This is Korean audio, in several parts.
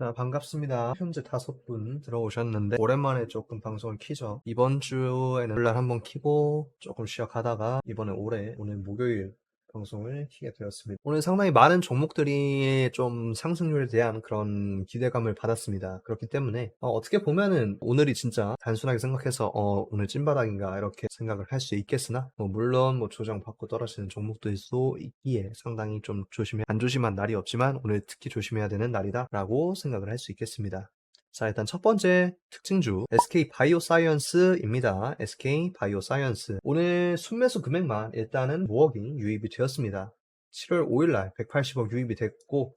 자, 반갑습니다. 현재 5분 들어오셨는데 오랜만에 조금 방송을 키죠. 이번 주에는 월날 한번 키고 조금 쉬어가다가 이번에 오늘 목요일 방송을 키게 되었습니다. 오늘 상당히 많은 종목들이 좀 상승률에 대한 그런 기대감을 받았습니다. 그렇기 때문에 어떻게 보면은 오늘이 진짜 단순하게 생각해서 오늘 찐바닥인가 이렇게 생각을 할 수 있겠으나 물론 조정받고 떨어지는 종목도 수 있기에 상당히 좀 안 조심한 날이 없지만 오늘 특히 조심해야 되는 날이다 라고 생각을 할 수 있겠습니다. 자, 일단 첫 번째 특징주 SK 바이오사이언스입니다. SK 바이오사이언스 오늘 순매수 금액만 일단은 5억이 유입이 되었습니다. 7월 5일날 180억 유입이 됐고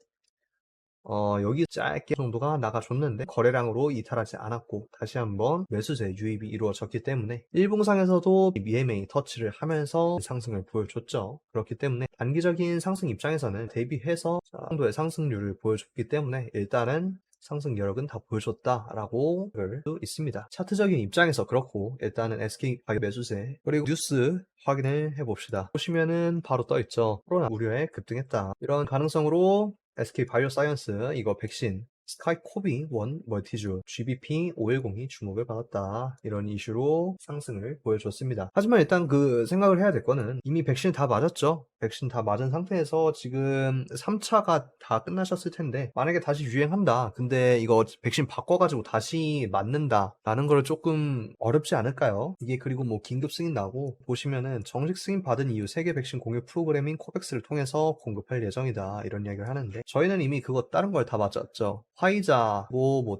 여기 짧게 정도가 나가줬는데 거래량으로 이탈하지 않았고 다시 한번 매수세 유입이 이루어졌기 때문에 일봉상에서도 EMA 터치를 하면서 상승을 보여줬죠. 그렇기 때문에 단기적인 상승 입장에서는 대비해서 정도의 상승률을 보여줬기 때문에 일단은 상승 여력은 다 보여줬다라고 볼 수 있습니다. 차트적인 입장에서 그렇고 일단은 SK 바이오 매수세 그리고 뉴스 확인을 해봅시다. 보시면은 바로 떠있죠. 코로나 우려에 급등했다. 이런 가능성으로 SK 바이오사이언스 이거 백신 스카이코비 1 멀티주 GBP 510이 주목을 받았다. 이런 이슈로 상승을 보여줬습니다. 하지만 일단 그 생각을 해야 될 거는 이미 백신 다 맞았죠. 백신 다 맞은 상태에서 지금 3차가 다 끝나셨을 텐데 만약에 다시 유행한다. 근데 이거 백신 바꿔가지고 다시 맞는다 라는 걸 조금 어렵지 않을까요? 이게 그리고 긴급 승인 나고 보시면은 정식 승인 받은 이후 세계 백신 공유 프로그램인 코백스를 통해서 공급할 예정이다. 이런 이야기를 하는데 저희는 이미 그거 다른 걸 다 맞았죠. 화이자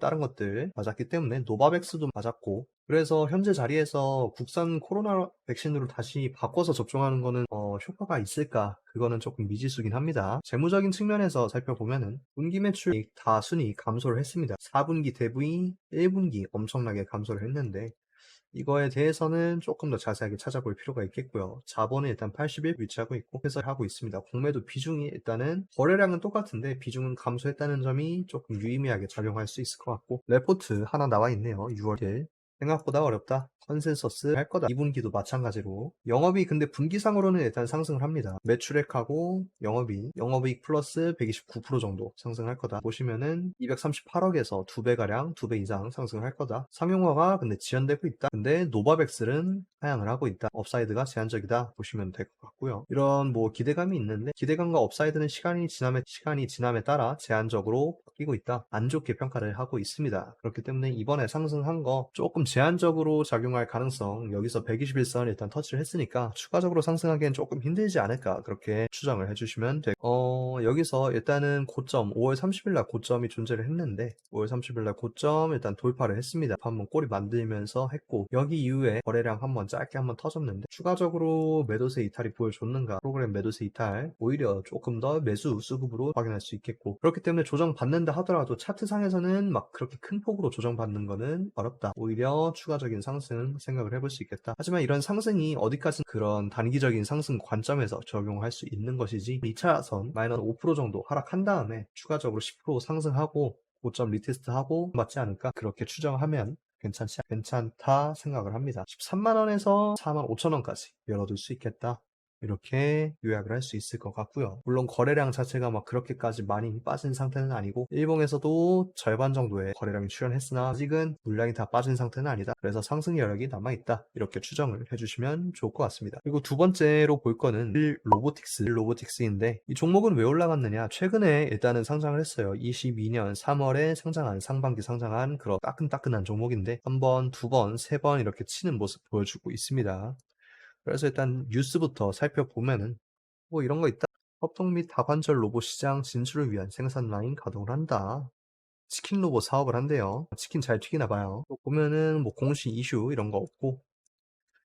다른 것들 맞았기 때문에 노바백스도 맞았고 그래서 현재 자리에서 국산 코로나 백신으로 다시 바꿔서 접종하는 거는 효과가 있을까? 그거는 조금 미지수긴 합니다. 재무적인 측면에서 살펴보면은 분기 매출 다 순위 감소를 했습니다. 4분기 대비 1분기 엄청나게 감소를 했는데 이거에 대해서는 조금 더 자세하게 찾아볼 필요가 있겠고요. 자본은 일단 81 위치하고 있고 해설하고 있습니다. 공매도 비중이 일단은 거래량은 똑같은데 비중은 감소했다는 점이 조금 유의미하게 작용할 수 있을 것 같고 레포트 하나 나와 있네요. 6월 1일 생각보다 어렵다. 컨센서스 할 거다. 2분기도 마찬가지로 영업이 근데 분기상으로는 일단 상승을 합니다. 매출액하고 영업이익 플러스 129% 정도 상승할 거다. 보시면은 238억에서 2배가량 2배 이상 상승을 할 거다. 상용화가 근데 지연되고 있다. 근데 노바백슬은 하향을 하고 있다. 업사이드가 제한적이다. 보시면 될 것 같고요. 이런 기대감이 있는데 기대감과 업사이드는 시간이 지남에 따라 제한적으로 바뀌고 있다. 안 좋게 평가를 하고 있습니다. 그렇기 때문에 이번에 상승한 거 조금 제한적으로 작용할 가능성 여기서 121선 일단 터치를 했으니까 추가적으로 상승하기엔 조금 힘들지 않을까 그렇게 추정을 해주시면 되고 여기서 일단은 고점 5월 30일 날 고점이 존재를 했는데 5월 30일 날 고점 일단 돌파를 했습니다. 한번 꼬리 만들면서 했고 여기 이후에 거래량 한번 짧게 한번 터졌는데 추가적으로 매도세 이탈이 보여줬는가 프로그램 매도세 이탈 오히려 조금 더 매수 수급으로 확인할 수 있겠고 그렇기 때문에 조정받는다 하더라도 차트상에서는 막 그렇게 큰 폭으로 조정받는 거는 어렵다. 오히려 추가적인 상승 생각을 해볼 수 있겠다. 하지만 이런 상승이 어디까지 그런 단기적인 상승 관점에서 적용할 수 있는 것이지 2차선 마이너스 5% 정도 하락한 다음에 추가적으로 10% 상승하고 고점 리테스트하고 맞지 않을까 그렇게 추정하면 괜찮다 생각을 합니다. 13만원에서 45,000원까지 열어둘 수 있겠다. 이렇게 요약을 할 수 있을 것 같고요. 물론 거래량 자체가 막 그렇게까지 많이 빠진 상태는 아니고 일봉에서도 절반 정도의 거래량이 출현했으나 아직은 물량이 다 빠진 상태는 아니다. 그래서 상승 여력이 남아있다. 이렇게 추정을 해주시면 좋을 것 같습니다. 그리고 두 번째로 볼 거는 로보틱스인데 이 종목은 왜 올라갔느냐 최근에 일단은 상장을 했어요. 22년 3월에 상반기 상장한 그런 따끈따끈한 종목인데 한 번, 두 번, 세 번 이렇게 치는 모습 보여주고 있습니다. 그래서 일단 뉴스부터 살펴보면은 이런 거 있다. 협동 및 다관절 로봇 시장 진출을 위한 생산 라인 가동을 한다. 치킨 로봇 사업을 한대요. 치킨 잘 튀기나 봐요. 또 보면은 공시 이슈 이런 거 없고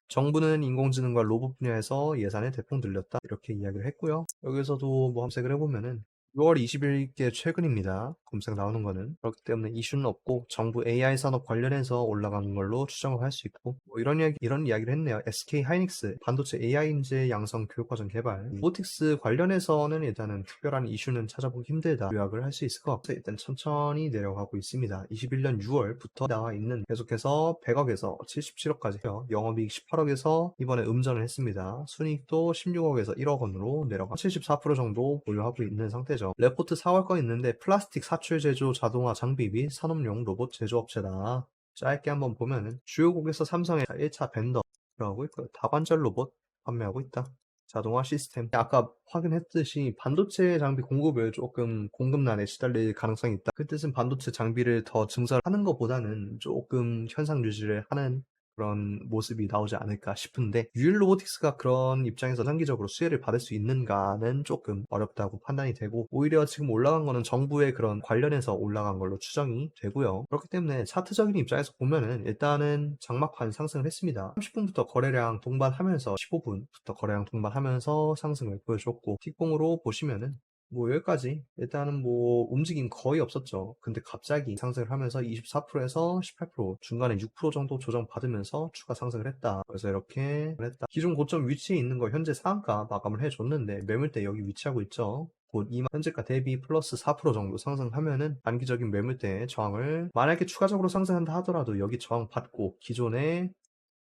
정부는 인공지능과 로봇 분야에서 예산을 대폭 늘렸다. 이렇게 이야기를 했고요. 여기서도 검색을 해보면은 6월 20일께 최근입니다. 검색 나오는 거는. 그렇기 때문에 이슈는 없고 정부 AI 산업 관련해서 올라간 걸로 추정을 할 수 있고 이런 이야기를 했네요. SK 하이닉스 반도체 AI 인재 양성 교육과정 개발 로보틱스 관련해서는 일단은 특별한 이슈는 찾아보기 힘들다. 요약을 할 수 있을 것 같아요. 일단 천천히 내려가고 있습니다. 21년 6월부터 나와 있는 계속해서 100억에서 77억까지 해요. 영업이익 18억에서 이번에 음전을 했습니다. 순이익도 16억에서 1억 원으로 내려가 74% 정도 보유하고 있는 상태죠. 문제죠. 레포트 4월 거 있는데 플라스틱 사출 제조 자동화 장비 및 산업용 로봇 제조업체다. 짧게 한번 보면은 주요 고객사 삼성의 1차 벤더라고 있고요. 다관절 로봇 판매하고 있다. 자동화 시스템. 아까 확인했듯이 반도체 장비 공급을 조금 공급난에 시달릴 가능성이 있다. 그 뜻은 반도체 장비를 더 증설하는 것보다는 조금 현상 유지를 하는 그런 모습이 나오지 않을까 싶은데, 유일 로보틱스가 그런 입장에서 장기적으로 수혜를 받을 수 있는가는 조금 어렵다고 판단이 되고, 오히려 지금 올라간 거는 정부의 그런 관련해서 올라간 걸로 추정이 되고요. 그렇기 때문에 차트적인 입장에서 보면은 일단은 장막판 상승을 했습니다. 30분부터 거래량 동반하면서 15분부터 거래량 동반하면서 상승을 보여줬고, 틱봉으로 보시면은 뭐 여기까지 일단은 뭐 움직임 거의 없었죠. 근데 갑자기 상승을 하면서 24%에서 18% 중간에 6% 정도 조정받으면서 추가 상승을 했다. 그래서 이렇게 했다. 기존 고점 위치에 있는 거 현재 상한가 마감을 해줬는데 매물대 여기 위치하고 있죠. 곧 현재가 대비 플러스 4% 정도 상승하면은 단기적인 매물대의 저항을, 만약에 추가적으로 상승한다 하더라도 여기 저항 받고 기존에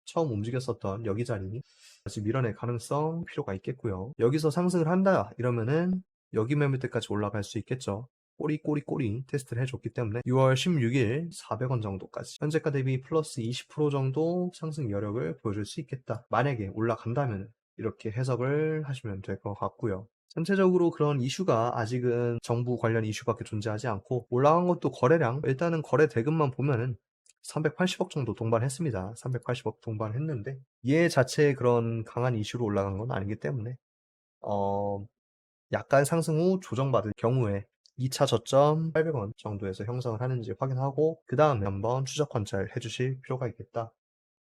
처음 움직였었던 여기 자리 다시 밀어낼 가능성 필요가 있겠고요. 여기서 상승을 한다 이러면은 여기 매물대까지 올라갈 수 있겠죠. 꼬리 테스트를 해줬기 때문에 6월 16일 400원 정도까지 현재가 대비 플러스 20% 정도 상승 여력을 보여줄 수 있겠다. 만약에 올라간다면 이렇게 해석을 하시면 될 것 같고요. 전체적으로 그런 이슈가 아직은 정부 관련 이슈밖에 존재하지 않고, 올라간 것도 거래량, 일단은 거래 대금만 보면은 380억 정도 동반했습니다. 380억 동반했는데 얘 자체의 그런 강한 이슈로 올라간 건 아니기 때문에 약간 상승 후 조정받을 경우에 2차 저점 800원 정도에서 형성을 하는지 확인하고 그 다음에 한번 추적 관찰 해주실 필요가 있겠다.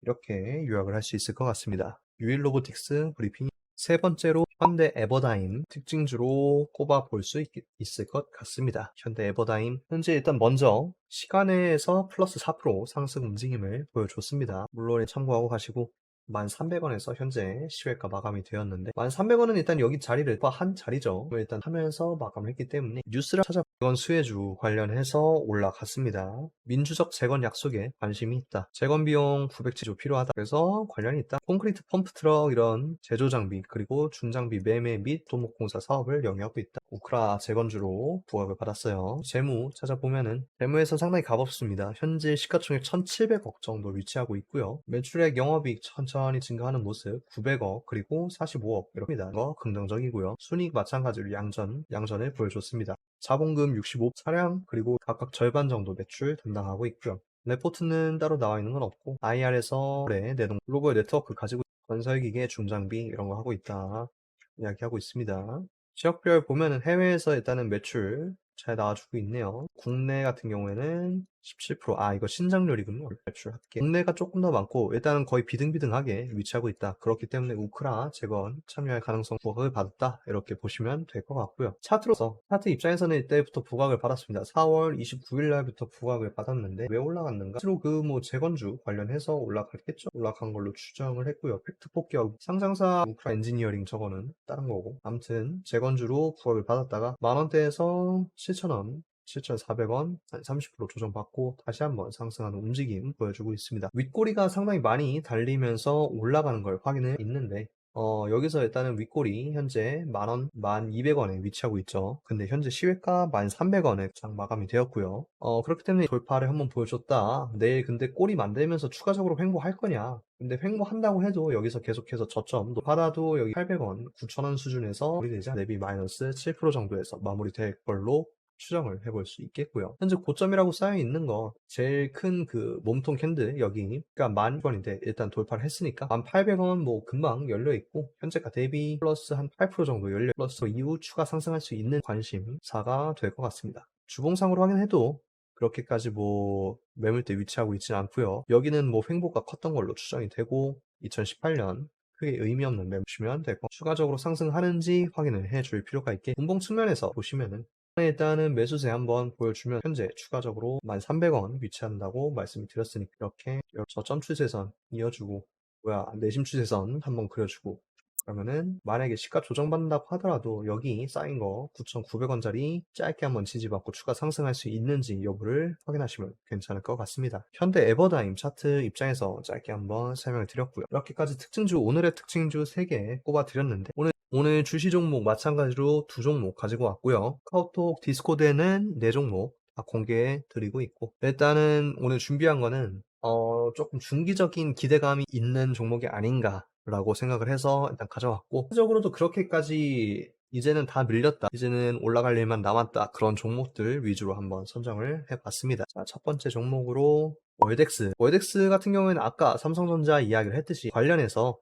이렇게 요약을 할 수 있을 것 같습니다. 유일 로보틱스 브리핑. 세 번째로 현대 에버다임 특징주로 꼽아 볼 수 있을 것 같습니다. 현대 에버다임 현재 일단 먼저 시간에서 플러스 4% 상승 움직임을 보여줬습니다. 물론 참고하고 가시고 1,300원에서 현재 시외가 마감이 되었는데, 1,300원은 일단 여기 자리를 한 자리죠. 일단 하면서 마감을 했기 때문에 뉴스를 찾아보면 이건 수혜주 관련해서 올라갔습니다. 민주적 재건 약속에 관심이 있다. 재건 비용 907조 필요하다. 그래서 관련이 있다. 콘크리트 펌프 트럭 이런 제조 장비 그리고 중장비 매매 및 토목공사 사업을 영위하고 있다. 우크라 재건주로 부각을 받았어요. 재무 찾아보면은 재무에서 상당히 값없습니다. 현재 시가총액 1,700억 정도 위치하고 있고요. 매출액 영업이익 천천히 증가하는 모습 900억 그리고 45억 이렇습니다. 이거 긍정적이고요. 순이익 마찬가지로 양전을 보여줬습니다. 자본금 65, 차량 그리고 각각 절반 정도 매출 담당하고 있고요. 레포트는 따로 나와 있는 건 없고 IR에서 내동 글로벌 네트워크 가지고 건설기계 중장비 이런 거 하고 있다 이야기하고 있습니다. 지역별 보면은 해외에서 일단은 매출 잘 나와주고 있네요. 국내 같은 경우에는 17%. 이거 신장률이군요. 매출 합계. 국내가 조금 더 많고, 일단은 거의 비등비등하게 위치하고 있다. 그렇기 때문에 우크라 재건 참여할 가능성 부각을 받았다. 이렇게 보시면 될 것 같고요. 차트 입장에서는 이때부터 부각을 받았습니다. 4월 29일 날부터 부각을 받았는데, 왜 올라갔는가? 실로 그 뭐 재건주 관련해서 올라갔겠죠? 올라간 걸로 추정을 했고요. 팩트 폭격, 상장사 우크라 엔지니어링 저거는 다른 거고. 아무튼 재건주로 부각을 받았다가 만원대에서 7,000원 7,400원 한 30% 조정받고 다시 한번 상승하는 움직임 보여주고 있습니다. 윗꼬리가 상당히 많이 달리면서 올라가는 걸 확인해 있는데 여기서 일단은 윗꼬리 현재 만원, 1,200원에 위치하고 있죠. 근데 현재 시외가 1,300원에 장 마감이 되었고요. 그렇기 때문에 돌파를 한번 보여줬다. 내일 근데 꼬리 만들면서 추가적으로 횡보할 거냐? 근데 횡보한다고 해도 여기서 계속해서 저점 받아도 여기 800원, 9,000원 수준에서 마무리되자 대비 마이너스 7% 정도에서 마무리될 걸로 추정을 해볼 수 있겠고요. 현재 고점이라고 쌓여 있는 거 제일 큰 그 몸통 캔들 여기가 10,000원인데 일단 돌파를 했으니까 1,800원 뭐 금방 열려 있고 현재가 대비 플러스 한 8% 정도 열려 플러스 이후 추가 상승할 수 있는 관심사가 될 것 같습니다. 주봉상으로 확인해도 그렇게까지 뭐 매물대 위치하고 있진 않고요. 여기는 뭐 횡보가 컸던 걸로 추정이 되고 2018년 크게 의미 없는 매물이면 되고 추가적으로 상승하는지 확인을 해줄 필요가 있게 분봉 측면에서 보시면은 일단은 매수세 한번 보여주면 현재 추가적으로 1,300원 위치한다고 말씀을 드렸으니까 이렇게 저점 추세선 이어주고 내심 추세선 한번 그려주고 그러면은 만약에 시가 조정받는다고 하더라도 여기 쌓인 거 9,900원짜리 짧게 한번 지지받고 추가 상승할 수 있는지 여부를 확인하시면 괜찮을 것 같습니다. 현대 에버다임 차트 입장에서 짧게 한번 설명을 드렸고요. 이렇게까지 특징주, 오늘의 특징주 3개 꼽아 드렸는데 오늘 주시 종목 마찬가지로 2종목 가지고 왔고요. 카카오톡 디스코드에는 4종목 다 공개해 드리고 있고, 일단은 오늘 준비한 거는 조금 중기적인 기대감이 있는 종목이 아닌가라고 생각을 해서 일단 가져왔고, 실적으로도 그렇게까지 이제는 다 밀렸다, 이제는 올라갈 일만 남았다, 그런 종목들 위주로 한번 선정을 해봤습니다. 자, 첫 번째 종목으로 월덱스 같은 경우에는 아까 삼성전자 이야기를 했듯이 관련해서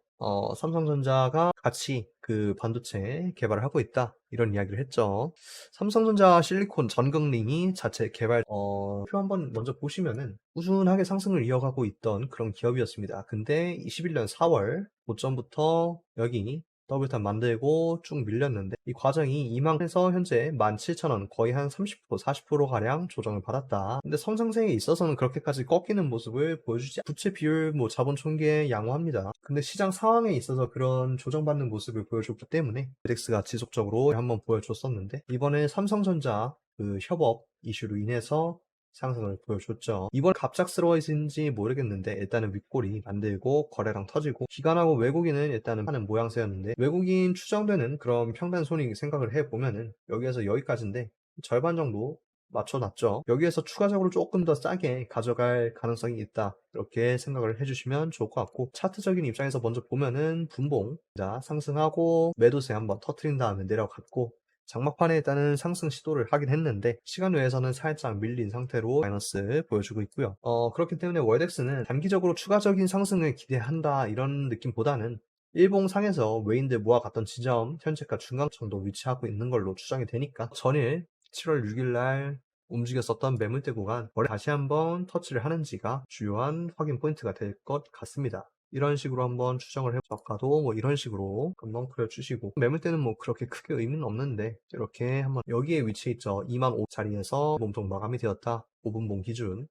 삼성전자가 같이 그 반도체 개발을 하고 있다, 이런 이야기를 했죠. 삼성전자 실리콘 전극링이 자체 개발 표 한번 먼저 보시면은 꾸준하게 상승을 이어가고 있던 그런 기업이었습니다. 근데 21년 4월 고점부터 여기 더블탑 만들고 쭉 밀렸는데, 이 과정이 이만해서 현재 17,000원, 거의 한 30%, 40%가량 조정을 받았다. 근데 성장세에 있어서는 그렇게까지 꺾이는 모습을 보여주지 않고, 부채 비율, 자본 총계 양호합니다. 근데 시장 상황에 있어서 그런 조정받는 모습을 보여줬기 때문에 덱스가 지속적으로 한번 보여줬었는데, 이번에 삼성전자 그 협업 이슈로 인해서 상승을 보여줬죠. 이번 갑작스러워진지 모르겠는데 일단은 윗골이 만들고 거래량 터지고, 기관하고 외국인은 일단은 하는 모양새였는데, 외국인 추정되는 그런 평단 손익 생각을 해보면은 여기에서 여기까지인데 절반 정도 맞춰놨죠. 여기에서 추가적으로 조금 더 싸게 가져갈 가능성이 있다, 이렇게 생각을 해주시면 좋을 것 같고, 차트적인 입장에서 먼저 보면은 분봉 자 상승하고 매도세 한번 터트린 다음에 내려갔고, 장막판에 일단은 상승 시도를 하긴 했는데 시간 외에서는 살짝 밀린 상태로 마이너스 보여주고 있고요. 그렇기 때문에 월덱스는 단기적으로 추가적인 상승을 기대한다, 이런 느낌보다는 일봉상에서 외인들 모아갔던 지점 현재가 중간 정도 위치하고 있는 걸로 추정이 되니까, 전일 7월 6일 날 움직였었던 매물대 구간 다시 한번 터치를 하는지가 주요한 확인 포인트가 될 것 같습니다. 이런 식으로 한번 추정을 해보아도 이런 식으로 금방 그려주시고, 매물대는 그렇게 크게 의미는 없는데 이렇게 한번 여기에 위치해 있죠. 2만 5 자리에서 몸통 마감이 되었다, 5분봉 기준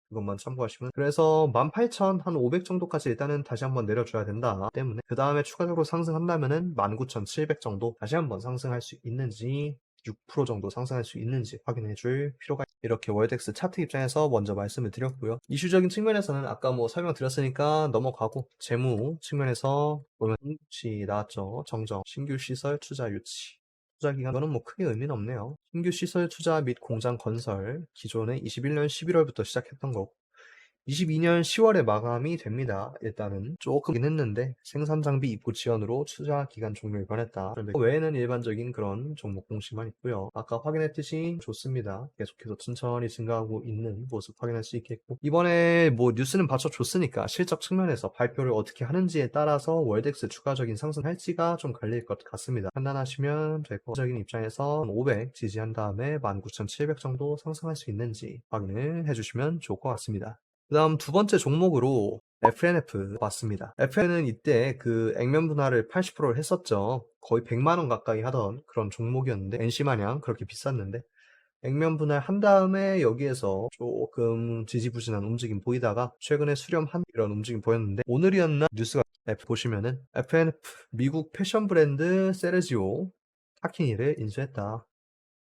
그것만 참고하시면, 그래서 18,500 정도까지 일단은 다시 한번 내려줘야 된다 때문에, 그 다음에 추가적으로 상승한다면은 19,700 정도 다시 한번 상승할 수 있는지, 6% 정도 상승할 수 있는지 확인해 줄 필요가 있습니다. 이렇게 월덱스 차트 입장에서 먼저 말씀을 드렸고요. 이슈적인 측면에서는 아까 설명드렸으니까 넘어가고, 재무 측면에서 보면 유치 나왔죠. 정정, 신규 시설 투자 유치. 투자 기간은 크게 의미는 없네요. 신규 시설 투자 및 공장 건설, 기존에 21년 11월부터 시작했던 거고 22년 10월에 마감이 됩니다. 일단은 조금긴 했는데 생산 장비 입고 지원으로 투자 기간 종료를 변했다. 그 외에는 일반적인 그런 종목 공시만 있고요. 아까 확인했듯이 좋습니다. 계속해서 천천히 증가하고 있는 모습 확인할 수 있겠고, 이번에 뉴스는 받쳐줬으니까 실적 측면에서 발표를 어떻게 하는지에 따라서 월덱스 추가적인 상승할지가 좀 갈릴 것 같습니다. 판단하시면 될 것. 적인 입장에서 500 지지한 다음에 19,700 정도 상승할 수 있는지 확인을 해주시면 좋을 것 같습니다. 그 다음 두 번째 종목으로 FNF 봤습니다. FN은 이때 그 액면 분할을 80%를 했었죠. 거의 100만원 가까이 하던 그런 종목이었는데, NC마냥 그렇게 비쌌는데 액면 분할 한 다음에 여기에서 조금 지지부진한 움직임 보이다가 최근에 수렴한 이런 움직임 보였는데, 오늘이었나 뉴스가 보시면은 FNF 미국 패션 브랜드 세르지오 타키니를 인수했다.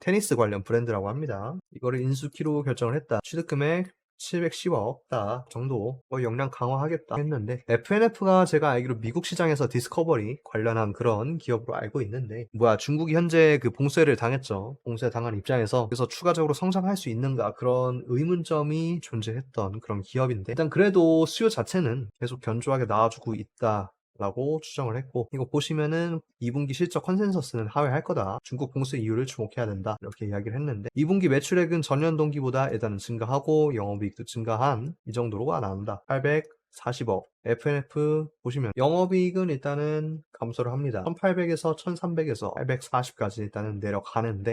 테니스 관련 브랜드라고 합니다. 이거를 인수키로 결정을 했다. 취득금액 710억 다 정도 역량 강화하겠다 했는데, FNF가 제가 알기로 미국 시장에서 디스커버리 관련한 그런 기업으로 알고 있는데, 중국이 현재 그 봉쇄를 당했죠. 봉쇄 당한 입장에서 그래서 추가적으로 성장할 수 있는가, 그런 의문점이 존재했던 그런 기업인데, 일단 그래도 수요 자체는 계속 견조하게 나와주고 있다 라고 추정을 했고, 이거 보시면은 2분기 실적 컨센서스는 하회할 거다, 중국 봉쇄 이유를 주목해야 된다, 이렇게 이야기를 했는데, 2분기 매출액은 전년 동기보다 일단은 증가하고 영업이익도 증가한 이 정도로가 나온다. 840억. FNF 보시면 영업이익은 일단은 감소를 합니다. 1800에서 1300에서 840까지 일단은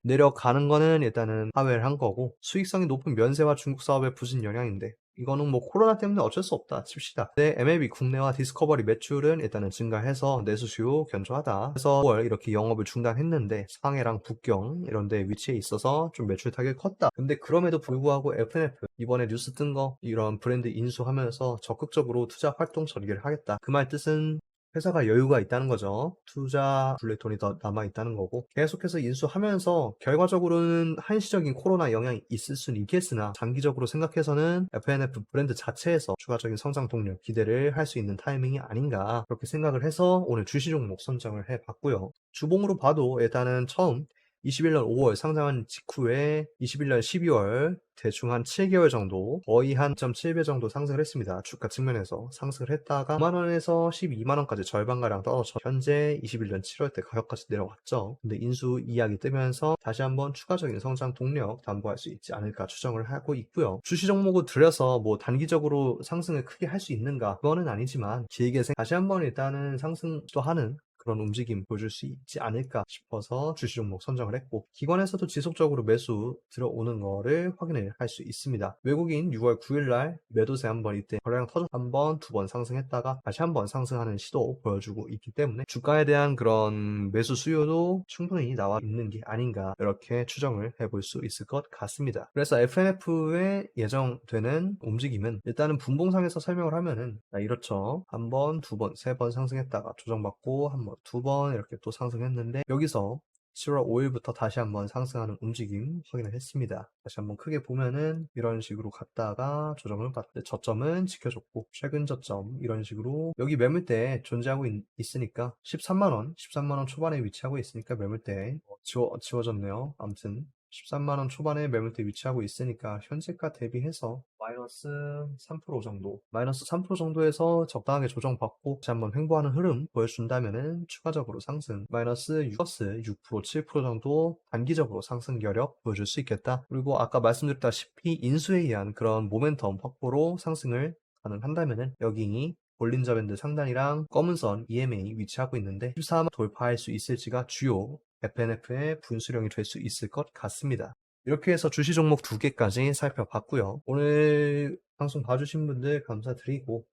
내려가는 거는 일단은 하회를 한 거고, 수익성이 높은 면세와 중국 사업의 부진 영향인데 이거는 코로나 때문에 어쩔 수 없다 칩시다. 근데 MLB 국내와 디스커버리 매출은 일단은 증가해서 내수 수요 견조하다. 그래서 5월 이렇게 영업을 중단했는데 상해랑 북경 이런 데 위치해 있어서 좀 매출 타격이 컸다. 근데 그럼에도 불구하고 FNF 이번에 뉴스 뜬 거 이런 브랜드 인수하면서 적극적으로 투자 활동 전개를 하겠다. 그 말 뜻은 회사가 여유가 있다는 거죠. 투자 굴릴 돈이 더 남아있다는 거고, 계속해서 인수하면서 결과적으로는 한시적인 코로나 영향이 있을 수는 있겠으나 장기적으로 생각해서는 FNF 브랜드 자체에서 추가적인 성장 동력 기대를 할 수 있는 타이밍이 아닌가, 그렇게 생각을 해서 오늘 주시 종목 선정을 해봤고요. 주봉으로 봐도 일단은 처음 21년 5월 상장한 직후에 21년 12월 대충 한 7개월 정도, 거의 한 2.7배 정도 상승을 했습니다. 주가 측면에서 상승을 했다가 9만원에서 12만원까지 절반가량 떨어져 현재 21년 7월 때 가격까지 내려왔죠. 근데 인수 이야기 뜨면서 다시 한번 추가적인 성장 동력 담보할 수 있지 않을까 추정을 하고 있고요. 주시 종목을 들여서 뭐 단기적으로 상승을 크게 할 수 있는가, 그거는 아니지만 길게 다시 한번 일단은 상승도 하는 그런 움직임 보여줄 수 있지 않을까 싶어서 주시 종목 선정을 했고, 기관에서도 지속적으로 매수 들어오는 거를 확인을 할 수 있습니다. 외국인 6월 9일날 매도세 한번 이때 거래량 터져 한번, 두 번 상승했다가 다시 한번 상승하는 시도 보여주고 있기 때문에 주가에 대한 그런 매수 수요도 충분히 나와 있는 게 아닌가, 이렇게 추정을 해볼 수 있을 것 같습니다. 그래서 FNF에 예정되는 움직임은 일단은 분봉상에서 설명을 하면은 이렇죠. 한 번, 두 번, 세 번 상승했다가 조정받고 한 번, 두 번 이렇게 또 상승했는데, 여기서 7월 5일부터 다시 한번 상승하는 움직임 확인을 했습니다. 다시 한번 크게 보면은 이런 식으로 갔다가 조정을 받고, 저점은 지켜줬고 최근 저점 이런 식으로 여기 매물대 존재하고 있으니까 13만원, 13만원 초반에 위치하고 있으니까 매물대 지워졌네요. 아무튼 13만원 초반에 매물대 위치하고 있으니까 현재가 대비해서 마이너스 3% 정도, 마이너스 3% 정도에서 적당하게 조정받고 다시 한번 횡보하는 흐름 보여준다면은 추가적으로 상승 마이너스 6%, 7% 정도 단기적으로 상승 여력 보여줄 수 있겠다. 그리고 아까 말씀드렸다시피 인수에 의한 그런 모멘텀 확보로 상승을 가능한다면은 여기 볼린저 밴드 상단이랑 검은 선 EMA 위치하고 있는데 14만 돌파할 수 있을지가 주요 FNF의 분수령이 될 수 있을 것 같습니다. 이렇게 해서 주시 종목 2개까지 살펴봤고요. 오늘 방송 봐주신 분들 감사드리고,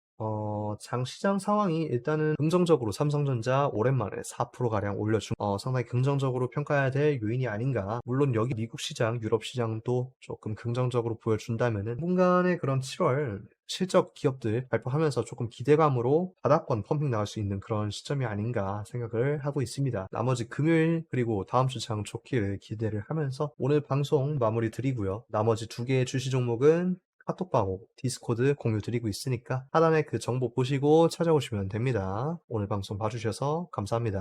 장시장 상황이 일단은 긍정적으로 삼성전자 오랜만에 4%가량 올려준, 상당히 긍정적으로 평가해야 될 요인이 아닌가. 물론 여기 미국 시장, 유럽 시장도 조금 긍정적으로 보여준다면은 당분간의 그런 7월 실적 기업들 발표하면서 조금 기대감으로 바닥권 펌핑 나올 수 있는 그런 시점이 아닌가 생각을 하고 있습니다. 나머지 금요일 그리고 다음 주 장 좋기를 기대를 하면서 오늘 방송 마무리 드리고요. 나머지 2개의 주시 종목은 카톡방호, 디스코드 공유 드리고 있으니까 하단에 그 정보 보시고 찾아오시면 됩니다. 오늘 방송 봐주셔서 감사합니다.